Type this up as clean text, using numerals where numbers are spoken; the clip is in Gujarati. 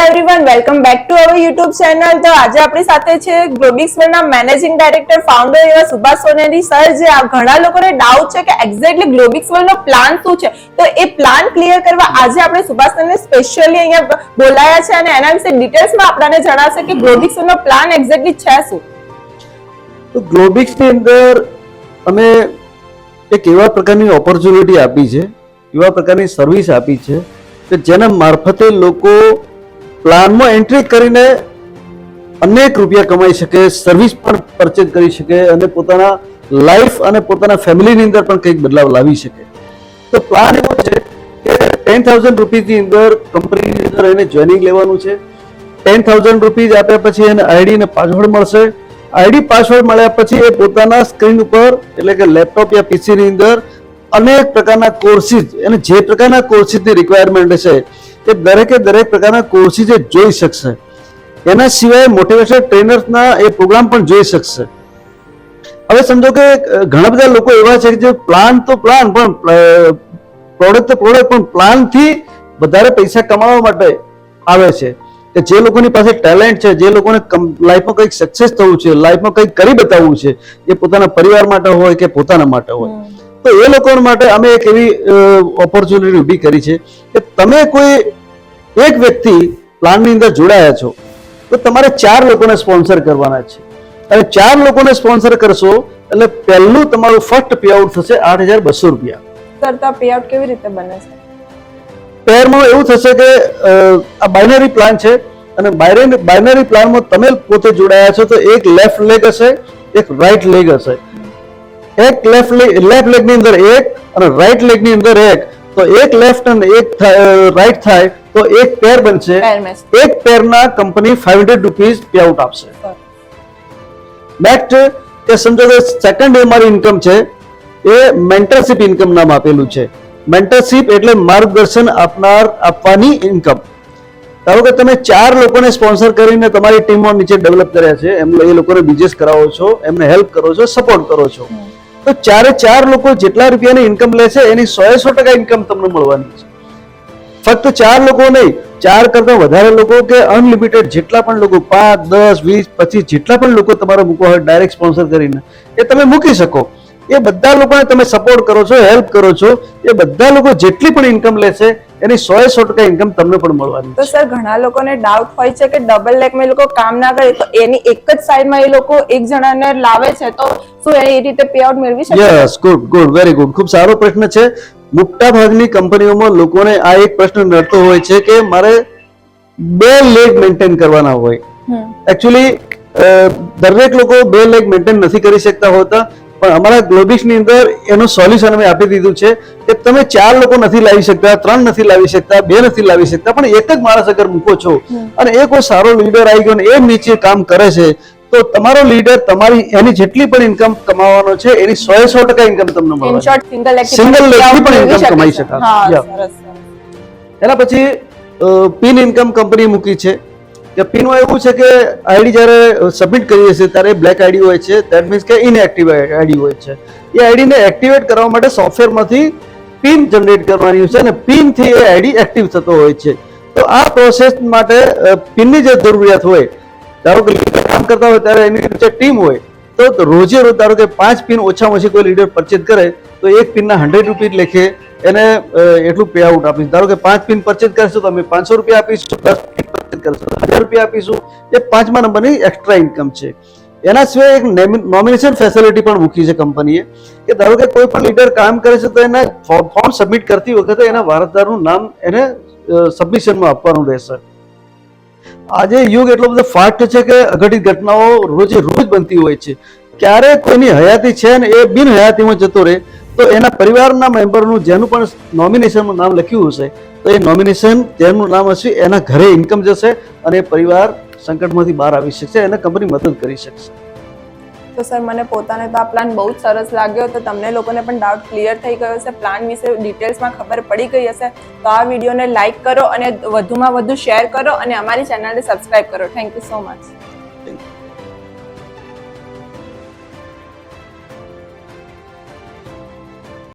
Everyone, welcome back to our YouTube channel. તો આજે આપણી સાથે છે ગ્લોબિક્સના મેનેજિંગ ડાયરેક્ટર ફાઉન્ડર એવા સુભાષ સોનેરી સર। જે ઘણા લોકોને ડાઉટ છે કે એક્ઝેક્ટલી ગ્લોબિક્સનો પ્લાન શું છે, તો એ પ્લાન ક્લિયર કરવા આજે આપણે સુભાષ સરને સ્પેશિયલી અહીંયા બોલાયા છે અને એના વિશે ડિટેલ્સમાં આપણને જણાવશે કે ગ્લોબિક્સનો પ્લાન એક્ઝેક્ટલી છે શું। તો ગ્લોબિક્સની અંદર અમે એક એવા પ્રકારની ઓપોર્ચ્યુનિટી આપી છે, એવા પ્રકારની સર્વિસ આપી છે કે જેના મારફતે લોકો પ્લાનમાં એન્ટ્રી કરીને અનેક રૂપિયા કમાઈ શકે, સર્વિસ પણ પરચેઝ કરી શકે અને પોતાના લાઈફ અને પોતાના ફેમિલીની અંદર પણ કંઈક બદલાવ લાવી શકે। તો પ્લાન એવો છે કે 10,000 રૂપીની અંદર કંપનીની અંદર એને જોઈનિંગ લેવાનું છે। 10,000 રૂપીઝ આપ્યા પછી એને આઈડી અને પાસવર્ડ મળશે। આઈડી પાસવર્ડ મળ્યા પછી એ પોતાના સ્ક્રીન ઉપર એટલે કે લેપટોપ યા પીસીની અંદર અનેક પ્રકારના કોર્સિસ, અને જે પ્રકારના કોર્સિસની રિક્વાયરમેન્ટ હશે એ દરેકે દરેક પ્રકારના કોર્સિસ જોઈ શકશે। એના સિવાય મોટિવેશન ટ્રેનર્સના એ પ્રોગ્રામ પણ જોઈ શકશે। હવે સમજો કે ઘણા બધા લોકો એવા છે કે જે પ્લાન તો પ્લાન પણ પ્રોડક્ટ તો પ્રોડક્ટ પણ પ્લાનથી વધારે પૈસા કમાવા માટે આવે છે કે જે લોકોની પાસે ટેલેન્ટ છે, જે લોકોને લાઈફમાં કંઈક સક્સેસ થવું છે, લાઈફમાં કંઈક કરી બતાવવું છે, એ પોતાના પરિવાર માટે હોય કે પોતાના માટે હોય, તો એ લોકો માટે અમે એક એવી ઓપોર્ચ્યુનિટી ઊભી કરી છે કે તમે કોઈ એક વ્યક્તિ પ્લાનની અંદર જોડાયા છો તો તમારે 4 લોકોને સ્પોન્સર કરવાના છે, અને 4 લોકોને સ્પોન્સર કરશો એટલે પહેલું તમારું ફર્સ્ટ પેઆઉટ થશે 8,200 રૂપિયા। સર, તો પેઆઉટ કેવી રીતે બને છે? પેરમાં એવું થશે કે આ બાઇનરી પ્લાન છે અને બાઇનરી પ્લાનમાં તમે પોતે જોડાયા છો તો એક લેફ્ટ લેગ હશે, એક રાઈટ લેગ હશે। એક લેફ્ટ લેગની અંદર એક અને રાઈટ લેગની અંદર એક, તો એક લેફ્ટ અને એક રાઈટ થાય તો એક પેર બનશે। એક પેરના કંપની 500 રૂપીઝ પેઆઉટ આપશે। નેક્સ્ટ કે સમજો કે સેકન્ડ અમારી ઇન્કમ છે એ મેન્ટરશિપ ઇન્કમ નામ આપેલું છે। મેન્ટરશિપ એટલે માર્ગદર્શન આપવાની ઇન્કમ। ધારો કે તમે 4 લોકોને સ્પોન્સર કરીને તમારી ટીમમાં નીચે ડેવલપ કર્યા છે, એ લોકોને બિઝનેસ કરાવો છો, એમને હેલ્પ કરો છો, સપોર્ટ કરો છો, તો 4 લોકો જેટલા રૂપિયાની ઇન્કમ લેશે એની 100% ઇન્કમ તમને મળવાની છે। ફક્ત 4 લોકો નહીં, 4 કરતા વધારે લોકો કે અનલિમિટેડ જેટલા પણ લોકો 5, 10, 20, 25 જેટલા પણ લોકો તમારે મૂકવા હોય ડાયરેક્ટ સ્પોન્સર કરીને એ તમે મૂકી શકો। એ બધા લોકોને તમે સપોર્ટ કરો છો, હેલ્પ કરો છો, એ બધા લોકો જેટલી પણ ઇન્કમ લેશે એની 100% ઇન્કમ તમને પણ મળવાની છે। તો સર, ઘણા લોકોને ડાઉટ હોય છે કે ડબલ લેગમાં એ લોકો કામ ના કરે તો એની એક જ સાઈડમાં એ લોકો એક જણાને લાવે છે, તો શું એ રીતે પેઆઉટ મેળવી શકે? યસ, ગુડ, વેરી ગુડ, ખૂબ સારો પ્રશ્ન છે। મોટા ભાગની કંપનીઓમાં લોકોને આ એક પ્રશ્ન નડતો હોય છે કે મારે 2 લેગ મેન્ટેન કરવાના હોય। એકચ્યુઅલી દરેક લોકો 2 લેગ મેન્ટેન નથી કરી શકતા હોતા, પણ અમારા ગ્લોબિક્સની અંદર એનું સોલ્યુશન અમે આપી દીધું છે કે તમે 4 લોકો નથી લાવી શકતા, 3 નથી લાવી શકતા, 2 નથી લાવી શકતા, પણ એક જ માણસ અગર મૂકો છો અને એ કોઈ સારો લીડર આવી ગયો ને એ નીચે કામ કરે છે તો તમારો લીડર તમારી એની જેટલી પણ ઇન્કમ કમાવાનો છે એની 100% ઇન્કમ તમને મળશે। સિંગલ લેગથી પણ ઇન્કમ કમાઈ શકાય। એના પછી પિન ઇન્કમ કંપની મૂકી છે કે પિનમાં એવું છે કે આઈડી જ્યારે સબમિટ કરીએ છીએ ત્યારે બ્લેક આઈડી હોય છે, ધેટ મીન્સ કે ઇનએક્ટિવ આઈડી હોય છે। એ આઈડીને એક્ટિવેટ કરવા માટે સોફ્ટવેરમાંથી પિન જનરેટ કરવાની હોય છે અને પિનથી એ આઈડી એક્ટિવ થતો હોય છે। તો આ પ્રોસેસ માટે પિનની જે જરૂરિયાત હોય, ધારો કે લીડર કામ કરતા હોય ત્યારે એની નીચે ટીમ હોય તો રોજે રોજ ધારો કે 5 પિન ઓછામાં ઓછી કોઈ લીડર પરચેઝ કરે તો એક પિનના 100 રૂપીઝ લેખે એને એટલું પેઆઉટ આપીશું। ધારો કે 5 પિન પરચેઝ કરશો તો અમે 500 રૂપિયા આપીશું, 10 પિન પરચેઝ કરશો તો 1000 રૂપિયા આપીશું। એ 5મા નંબરની એક્સ્ટ્રા ઇન્કમ છે। એના સિવાય એક નોમિનેશન ફેસિલિટી પણ મૂકી છે કંપનીએ કે ધારો કે કોઈ પણ લીડર કામ કરે છે તો એના ફોર્મ સબમિટ કરતી વખતે એના વારસદારનું નામ એને સબમિશનમાં આપવાનું રહેશે। આજે યુગ એટલો બધો ફાસ્ટ છે કે અઘટિત ઘટનાઓ રોજે રોજ બનતી હોય છે। ક્યારે કોઈની હયાતી છે ને એ બિન હયાતીમાં જતો રહે તો એના પરિવારના મેમ્બરનું જેનું પણ નોમિનેશનમાં નામ લખ્યું હશે તો એ નોમિનેશન જેનું નામ હશે એના ઘરે ઇન્કમ જશે અને એ પરિવાર સંકટમાંથી બહાર આવી શકશે, એને કંપની મદદ કરી શકશે। તો સર, મને પોતાને તો આ પ્લાન બહુ જ સરસ લાગ્યો, તો તમને લોકોને પણ ડાઉટ ક્લિયર થઈ ગયો હશે, પ્લાન વિશે ડિટેલ્સમાં ખબર પડી ગઈ હશે, તો આ વિડીયોને લાઈક કરો અને વધુમાં વધુ શેર કરો અને અમારી ચેનલને સબસ્ક્રાઇબ કરો। Thank you so much.